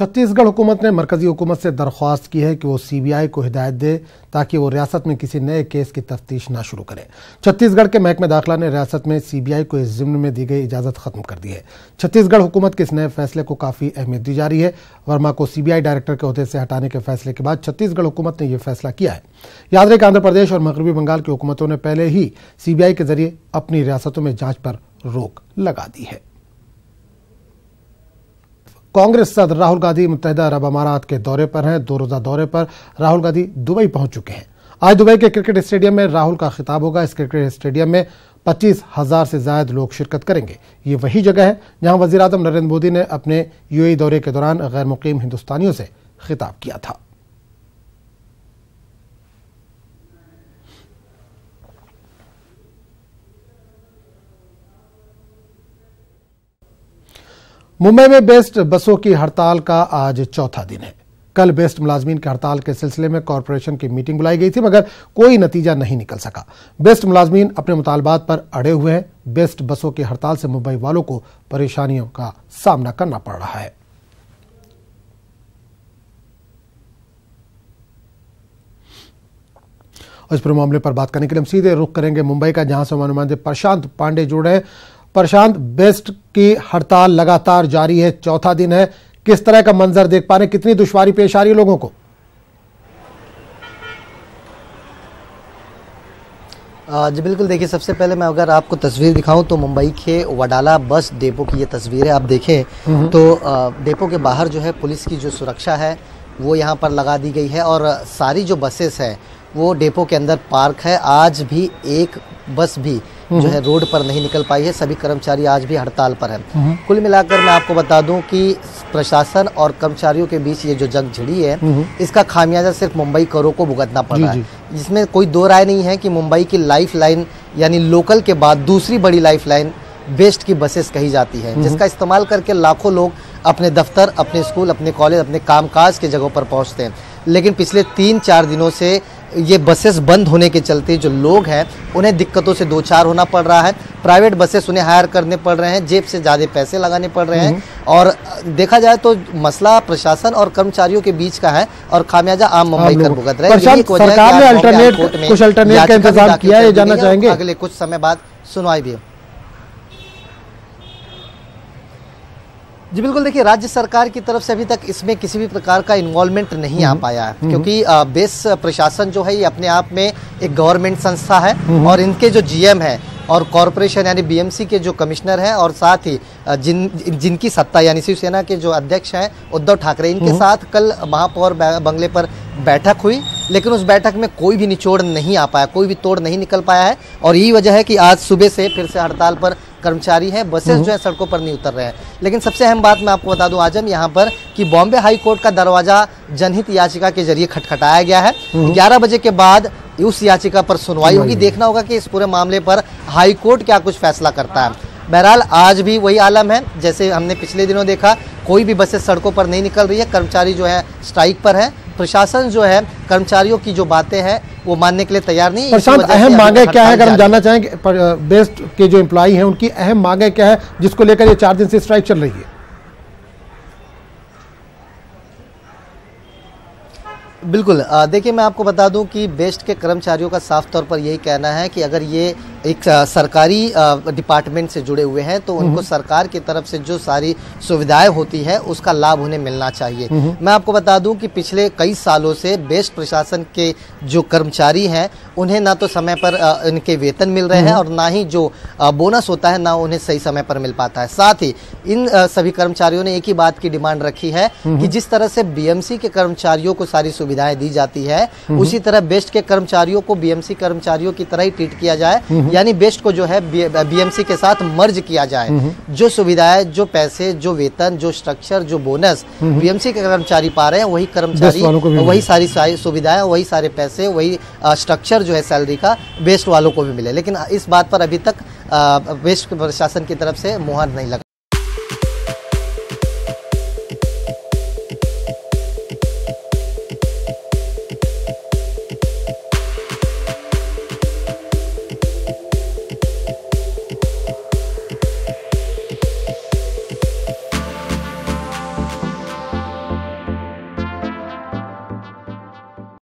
छत्तीसगढ़ हुकूमत ने मरकजी हुकूमत से दरख्वास्त की है कि वो सीबीआई को हिदायत दे ताकि वो रियासत में किसी नए केस की तफ्तीश न शुरू करे। छत्तीसगढ़ के महकमे दाखिला ने रियासत में सीबीआई को इस ज़िम्न में दी गई इजाज़त खत्म कर दी है। छत्तीसगढ़ हुकूमत के इस नए फैसले को काफ़ी अहमियत दी जा रही है। वर्मा को सीबीआई डायरेक्टर के ओहदे से हटाने के फैसले के बाद छत्तीसगढ़ हुकूमत ने यह फैसला किया है। याद रहे कि आंध्र प्रदेश और मगरबी बंगाल की हुकूमतों ने पहले ही सीबीआई के जरिए अपनी रियासतों में जांच पर रोक लगा दी है। कांग्रेस सदर राहुल गांधी मुत्तहिदा अरब अमारात के दौरे पर हैं। 2 रोजा दौरे पर राहुल गांधी दुबई पहुंच चुके हैं। आज दुबई के क्रिकेट स्टेडियम में राहुल का खिताब होगा। इस क्रिकेट स्टेडियम में 25,000 से ज्यादा लोग शिरकत करेंगे। ये वही जगह है जहां वजीर आजम नरेंद्र मोदी ने अपने यूएई दौरे के दौरान गैर मुकीम हिंदुस्तानियों से खिताब किया था। मुंबई में बेस्ट बसों की हड़ताल का आज चौथा दिन है। कल बेस्ट मुलाजमीन की हड़ताल के सिलसिले में कॉरपोरेशन की मीटिंग बुलाई गई थी, मगर कोई नतीजा नहीं निकल सका। बेस्ट मुलाजमीन अपने मुतालबात पर अड़े हुए हैं। बेस्ट बसों की हड़ताल से मुंबई वालों को परेशानियों का सामना करना पड़ रहा है। और इस पूरे मामले पर बात करने के लिए हम सीधे रुख करेंगे मुंबई का, जहां से हमारे नुमाइंदे प्रशांत पांडे जुड़ रहे हैं। प्रशांत, बेस्ट की हड़ताल लगातार जारी है, चौथा दिन है। किस तरह का मंजर देख पा रहे हैं? कितनी दुश्वारी पेश आ रही है लोगों को? जी बिल्कुल, देखिए सबसे पहले मैं अगर आपको तस्वीर दिखाऊं तो मुंबई के वडाला बस डेपो की ये तस्वीर है। आप देखें तो डेपो के बाहर जो है पुलिस की जो सुरक्षा है वो यहाँ पर लगा दी गई है और सारी जो बसेस है वो डेपो के अंदर पार्क है। आज भी एक बस भी जो है रोड पर नहीं निकल पाई है। सभी कर्मचारी आज भी हड़ताल पर हैं। कुल मिलाकर मैं आपको बता दूं कि प्रशासन और कर्मचारियों के बीच ये जो जंग छिड़ी है इसका खामियाजा सिर्फ मुंबई करों को भुगतना पड़ रहा है। जिसमें कोई दो राय नहीं है कि मुंबई की लाइफ लाइन यानी लोकल के बाद दूसरी बड़ी लाइफ लाइन बेस्ट की बसेस कही जाती है, जिसका इस्तेमाल करके लाखों लोग अपने दफ्तर, अपने स्कूल, अपने कॉलेज, अपने कामकाज के जगहों पर पहुंचते हैं। लेकिन पिछले 3-4 दिनों से ये बसेस बंद होने के चलते जो लोग हैं उन्हें दिक्कतों से दो चार होना पड़ रहा है। प्राइवेट बसेस उन्हें हायर करने पड़ रहे हैं, जेब से ज़्यादा पैसे लगाने पड़ रहे हैं। और देखा जाए तो मसला प्रशासन और कर्मचारियों के बीच का है और खामियाजा आम मुंबई कर भुगत रहे हैं। सरकार ने कुछ अल्टरनेट का इंतजाम किया है, जानना चाहेंगे? अगले कुछ समय बाद सुनवाई भी। जी बिल्कुल, देखिए राज्य सरकार की तरफ से अभी तक इसमें किसी भी प्रकार का इन्वॉल्वमेंट नहीं आ पाया है, क्योंकि बेस प्रशासन जो है ये अपने आप में एक गवर्नमेंट संस्था है और इनके जो जीएम है और कॉरपोरेशन यानी बीएमसी के जो कमिश्नर हैं और साथ ही जिनकी सत्ता यानी शिवसेना के जो अध्यक्ष हैं उद्धव ठाकरे, इनके साथ कल महापौर बंगले पर बैठक हुई। लेकिन उस बैठक में कोई भी निचोड़ नहीं आ पाया, कोई भी तोड़ नहीं निकल पाया है और यही वजह है कि आज सुबह से फिर से हड़ताल पर कर्मचारी हैं। बसेस जो है सड़कों पर नहीं उतर रहे हैं। लेकिन सबसे अहम बात मैं आपको बता दूं आजम यहाँ पर कि बॉम्बे हाई कोर्ट का दरवाजा जनहित याचिका के जरिए खटखटाया गया है। 11 बजे के बाद उस याचिका पर सुनवाई होगी। देखना होगा कि इस पूरे मामले पर हाई कोर्ट क्या कुछ फैसला करता है। बहरहाल आज भी वही आलम है जैसे हमने पिछले दिनों देखा, कोई भी बसें सड़कों पर नहीं निकल रही है। कर्मचारी जो है स्ट्राइक पर है। प्रशासन जो है कर्मचारियों की जो बातें हैं वो मानने के लिए तैयार नहीं है। प्रशांत, अहम मांगे क्या है? अगर हम जानना चाहेंगे बेस्ट के जो एम्प्लॉई हैं उनकी अहम मांगे क्या है जिसको लेकर ये 4 दिन से स्ट्राइक चल रही है? बिल्कुल, देखिए मैं आपको बता दूं कि बेस्ट के कर्मचारियों का साफ तौर पर यही कहना है कि अगर ये एक सरकारी डिपार्टमेंट से जुड़े हुए हैं तो उनको सरकार की तरफ से जो सारी सुविधाएं होती है उसका लाभ उन्हें मिलना चाहिए। मैं आपको बता दूं कि पिछले कई सालों से बेस्ट प्रशासन के जो कर्मचारी हैं उन्हें ना तो समय पर इनके वेतन मिल रहे हैं और ना ही जो बोनस होता है ना उन्हें सही समय पर मिल पाता है। साथ ही इन सभी कर्मचारियों ने एक ही बात की डिमांड रखी है कि जिस तरह से बीएमसी के कर्मचारियों को सारी सुविधाएं दी जाती है उसी तरह बेस्ट के कर्मचारियों को बीएमसी कर्मचारियों की तरह ही ट्रीट किया जाए, यानी बेस्ट को जो है बीएमसी के साथ मर्ज किया जाए। जो सुविधाएं, जो पैसे, जो वेतन, जो स्ट्रक्चर, जो बोनस बीएमसी के कर्मचारी पा रहे हैं वही कर्मचारी, वही सारी सुविधाएं, वही सारे पैसे, वही स्ट्रक्चर जो है सैलरी का बेस्ट वालों को भी मिले। लेकिन इस बात पर अभी तक बेस्ट प्रशासन की तरफ से मुहर नहीं लगा।